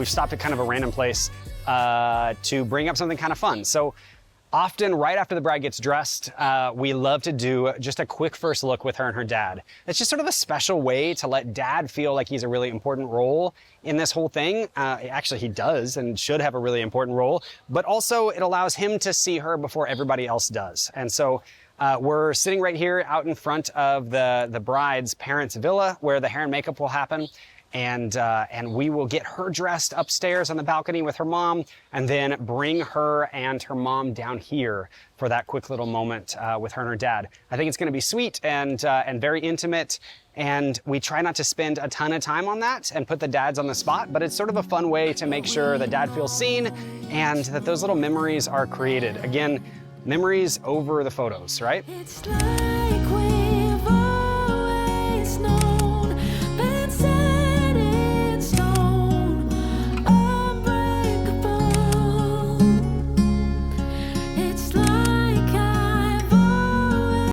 we've stopped at kind of a random place to bring up something kind of fun. So often right after the bride gets dressed, we love to do just a quick first look with her and her dad. It's just sort of a special way to let dad feel like he's a really important role in this whole thing. Actually, he does and should have a really important role, but also it allows him to see her before everybody else does. And so we're sitting right here out in front of the bride's parents' villa where the hair and makeup will happen. And we will get her dressed upstairs on the balcony with her mom, and then bring her and her mom down here for that quick little moment with her and her dad. I think it's going to be sweet and very intimate, and we try not to spend a ton of time on that and put the dads on the spot, but it's sort of a fun way to make sure that dad feels seen and that those little memories are created. Again, memories over the photos, right?